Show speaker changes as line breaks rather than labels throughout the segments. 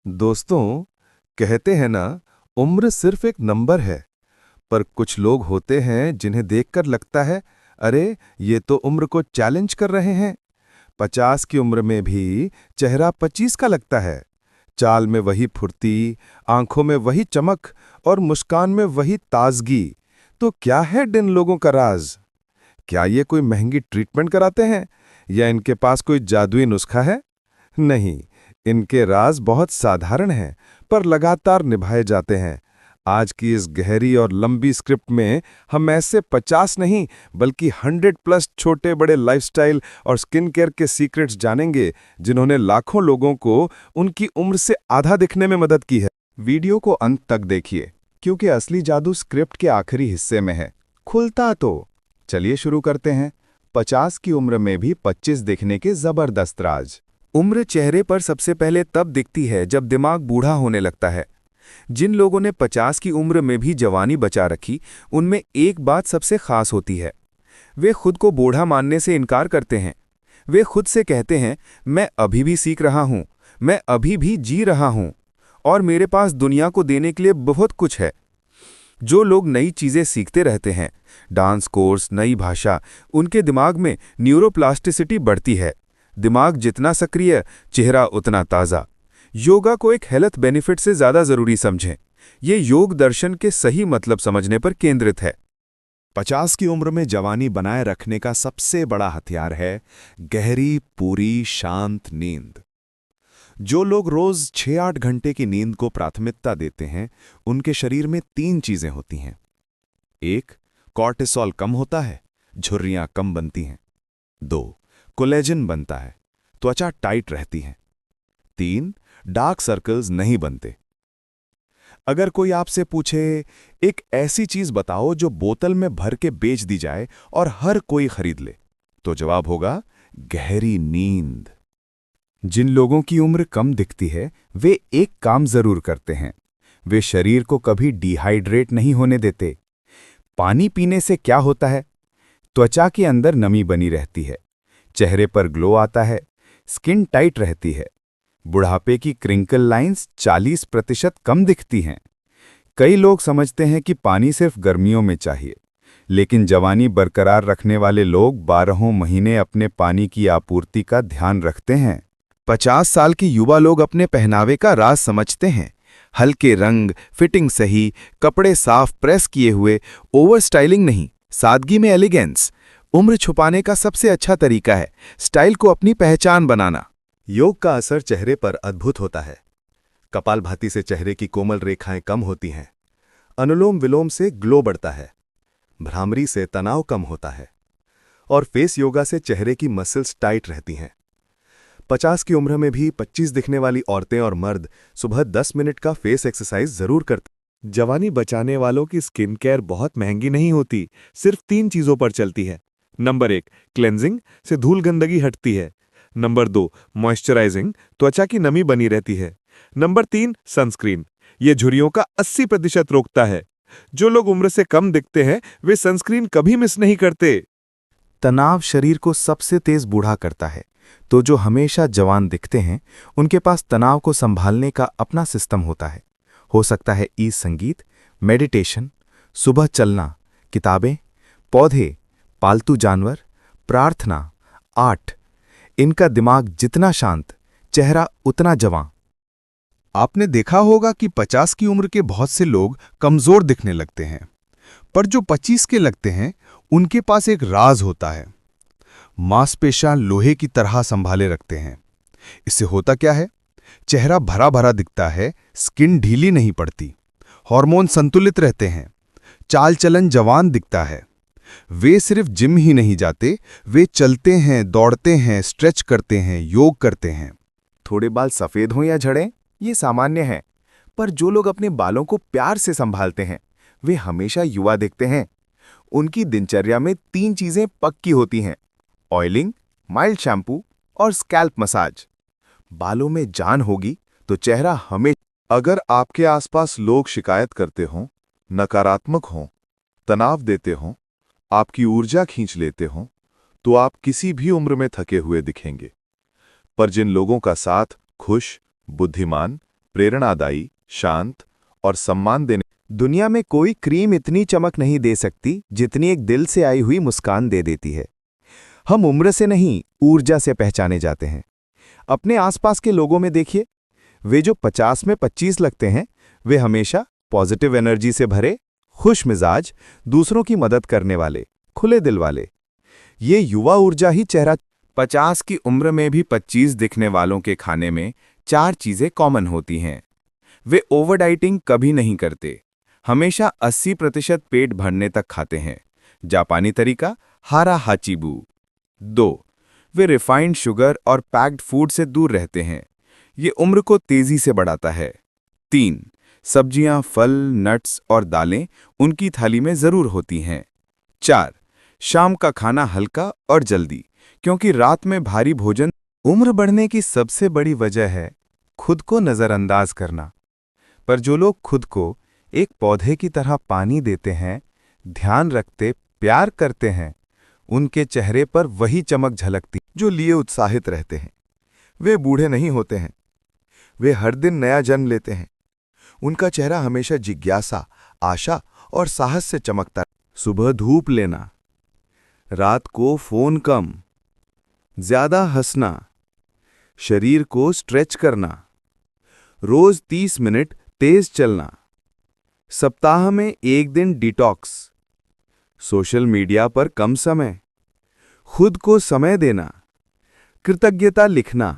दोस्तों, कहते हैं ना, उम्र सिर्फ एक नंबर है। पर कुछ लोग होते हैं जिन्हें देखकर लगता है, अरे ये तो उम्र को चैलेंज कर रहे हैं। 50 की उम्र में भी चेहरा 25 का लगता है। चाल में वही फुर्ती, आंखों में वही चमक और मुस्कान में वही ताजगी। तो क्या है इन लोगों का राज? क्या ये कोई महंगी ट्रीटमेंट कराते हैं या इनके पास कोई जादुई नुस्खा है? नहीं, इनके राज बहुत साधारण हैं, पर लगातार निभाए जाते हैं। आज की इस गहरी और लंबी स्क्रिप्ट में हम ऐसे 50 नहीं, बल्कि 100+ छोटे बड़े लाइफस्टाइल और स्किन केयर के सीक्रेट्स जानेंगे, जिन्होंने लाखों लोगों को उनकी उम्र से आधा दिखने में मदद की है। वीडियो को अंत तक देखिए, क्योंकि असली जादू स्क्रिप्ट के आखिरी हिस्से में है। खुलता तो चलिए शुरू करते हैं। 50 की उम्र में भी 25 दिखने के जबरदस्त राज। उम्र चेहरे पर सबसे पहले तब दिखती है जब दिमाग बूढ़ा होने लगता है। जिन लोगों ने 50 की उम्र में भी जवानी बचा रखी, उनमें एक बात सबसे खास होती है। वे खुद को बूढ़ा मानने से इनकार करते हैं। वे खुद से कहते हैं, मैं अभी भी सीख रहा हूं, मैं अभी भी जी रहा हूं, और मेरे पास दुनिया को देने के लिए बहुत कुछ है। जो लोग नई चीजें सीखते रहते हैं, डांस कोर्स, नई भाषा, उनके दिमाग में न्यूरोप्लास्टिसिटी बढ़ती है। दिमाग जितना सक्रिय, चेहरा उतना ताज़ा। योगा को एक हेल्थ बेनिफिट से ज़्यादा ज़रूरी समझें। ये योग दर्शन के सही मतलब समझने पर केंद्रित है।
50 की उम्र में जवानी बनाए रखने का सबसे बड़ा हथियार है गहरी, पूरी, शांत नींद। जो लोग रोज 6-8 घंटे की नींद को प्राथमिकता देते हैं, उनके शरीर में 3 चीजें होती हैं। 1. कॉर्टिसोल कम होता है, झुर्रियां कम बनती हैं। 2. कोलेजन बनता है, त्वचा टाइट रहती है। 3. डार्क सर्कल्स नहीं बनते। अगर कोई आपसे पूछे, एक ऐसी चीज बताओ जो बोतल में भर के बेच दी जाए और हर कोई खरीद ले, तो जवाब होगा गहरी नींद।
जिन लोगों की उम्र कम दिखती है, वे एक काम जरूर करते हैं। वे शरीर को कभी डिहाइड्रेट नहीं होने देते। पानी पीने से क्या होता है? त्वचा के अंदर नमी बनी रहती है, चेहरे पर ग्लो आता है, स्किन टाइट रहती है। बुढ़ापे की क्रिंकल लाइंस 40% कम दिखती हैं। कई लोग समझते हैं कि पानी सिर्फ गर्मियों में चाहिए, लेकिन जवानी बरकरार रखने वाले लोग 12 महीने अपने पानी की आपूर्ति का ध्यान रखते हैं। 50 साल के युवा लोग अपने पहनावे का राज समझते हैं। हल्के रंग, फिटिंग सही, कपड़े साफ प्रेस किए हुए, ओवर स्टाइलिंग नहीं, सादगी में एलिगेंस। उम्र छुपाने का सबसे अच्छा तरीका है स्टाइल को अपनी पहचान बनाना।
योग का असर चेहरे पर अद्भुत होता है। कपालभाति से चेहरे की कोमल रेखाएं कम होती हैं। अनुलोम विलोम से ग्लो बढ़ता है। भ्रामरी से तनाव कम होता है। और फेस योगा से चेहरे की मसल्स टाइट रहती हैं। 50 की उम्र में भी 25 दिखने वाली औरतें और मर्द सुबह 10 मिनट का फेस एक्सरसाइज जरूर करते। जवानी बचाने वालों की स्किन केयर बहुत महंगी नहीं होती, सिर्फ 3 चीजों पर चलती है। नंबर 1, क्लेंजिंग से धूल गंदगी हटती है। नंबर 2, मॉइस्चराइजिंग, त्वचा की नमी बनी रहती है। नंबर 3, सनस्क्रीन, ये झुर्रियों का 80% रोकता है। जो लोग उम्र से कम दिखते हैं, वे सनस्क्रीन कभी मिस नहीं करते।
तनाव शरीर को सबसे तेज बूढ़ा करता है, तो जो हमेशा जवान दिखते हैं, उनके पास तनाव को संभालने का अपना सिस्टम होता है। हो सकता है ईज संगीत, मेडिटेशन, सुबह चलना, किताबें, पौधे, पालतू जानवर, प्रार्थना, आर्ट। इनका दिमाग जितना शांत, चेहरा उतना जवां। आपने देखा होगा कि 50 की उम्र के बहुत से लोग कमजोर दिखने लगते हैं, पर जो 25 के लगते हैं, उनके पास एक राज होता है। मांसपेशियां लोहे की तरह संभाले रखते हैं। इससे होता क्या है? चेहरा भरा भरा दिखता है, स्किन ढीली नहीं पड़ती, हार्मोन संतुलित रहते हैं, चाल चलन जवान दिखता है। वे सिर्फ जिम ही नहीं जाते, वे चलते हैं, दौड़ते हैं, स्ट्रेच करते हैं, योग करते हैं।
थोड़े बाल सफेद हों या झड़ें, ये सामान्य है, पर जो लोग अपने बालों को प्यार से संभालते हैं, वे हमेशा युवा दिखते हैं। उनकी दिनचर्या में 3 चीजें पक्की होती हैं: ऑयलिंग, माइल्ड शैम्पू और स्कैल्प मसाज। बालों में जान होगी तो चेहरा हमेशा। अगर आपके आसपास लोग शिकायत करते हों, नकारात्मक हों, तनाव देते हों, आपकी ऊर्जा खींच लेते हों, तो आप किसी भी उम्र में थके हुए दिखेंगे। पर जिन लोगों का साथ खुश, बुद्धिमान,
प्रेरणादायी, शांत और सम्मान देने।
दुनिया में कोई क्रीम इतनी चमक नहीं दे सकती जितनी एक दिल से आई हुई मुस्कान दे देती है। हम उम्र से नहीं, ऊर्जा से पहचाने जाते हैं। अपने आसपास के लोगों में देखिए, वे जो 50 में 25 लगते हैं, वे हमेशा पॉजिटिव एनर्जी से भरे, खुश मिजाज, दूसरों की मदद करने वाले, खुले दिल वाले। ये युवा ऊर्जा ही चेहरा।
50 की उम्र में भी 25 दिखने वालों के खाने में 4 चीजें कॉमन होती हैं। वे ओवर डाइटिंग कभी नहीं करते, हमेशा 80% पेट भरने तक खाते हैं। जापानी तरीका, हारा हाचीबू। 2. वे रिफाइंड शुगर और पैक्ड फूड से दूर रहते हैं, ये उम्र को तेजी से बढ़ाता है। 3. सब्जियां, फल, नट्स और दालें उनकी थाली में जरूर होती हैं। 4. शाम का खाना हल्का और जल्दी, क्योंकि रात में भारी भोजन।
उम्र बढ़ने की सबसे बड़ी वजह है खुद को नज़रअंदाज करना। पर जो लोग खुद को एक पौधे की तरह पानी देते हैं, ध्यान रखते, प्यार करते हैं, उनके चेहरे पर वही चमक झलकती। जो लिए उत्साहित रहते हैं, वे बूढ़े नहीं होते हैं, वे हर दिन नया जन्म लेते हैं। उनका चेहरा हमेशा जिज्ञासा, आशा और साहस से चमकता। सुबह धूप लेना, रात को फोन कम, ज्यादा हंसना, शरीर को स्ट्रेच करना, रोज 30 मिनट तेज चलना, सप्ताह में 1 दिन डिटॉक्स, सोशल मीडिया पर कम समय, खुद को समय देना, कृतज्ञता लिखना,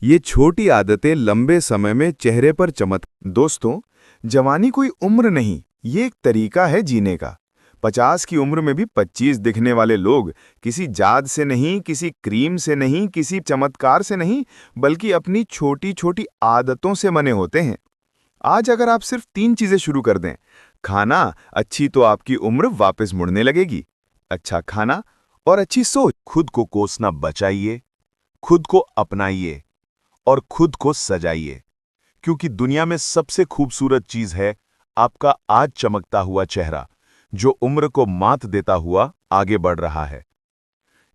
ये छोटी आदतें लंबे समय में चेहरे पर चमक। दोस्तों, जवानी कोई उम्र नहीं, ये एक तरीका है जीने का। 50 की उम्र में भी 25 दिखने वाले लोग किसी जाद से नहीं, किसी क्रीम से नहीं, किसी चमत्कार से नहीं, बल्कि अपनी छोटी छोटी आदतों से बने होते हैं। आज अगर आप सिर्फ 3 चीजें शुरू कर दें, खाना अच्छी, तो आपकी उम्र वापस मुड़ने लगेगी। अच्छा खाना और अच्छी सोच। खुद को कोसना बचाइए, खुद को अपनाइए और खुद को सजाइए, क्योंकि दुनिया में सबसे खूबसूरत चीज है आपका आज चमकता हुआ चेहरा, जो उम्र को मात देता हुआ आगे बढ़ रहा है।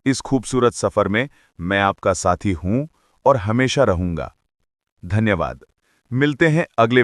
इस खूबसूरत सफर में मैं आपका साथी हूं और हमेशा रहूंगा। धन्यवाद। मिलते हैं अगले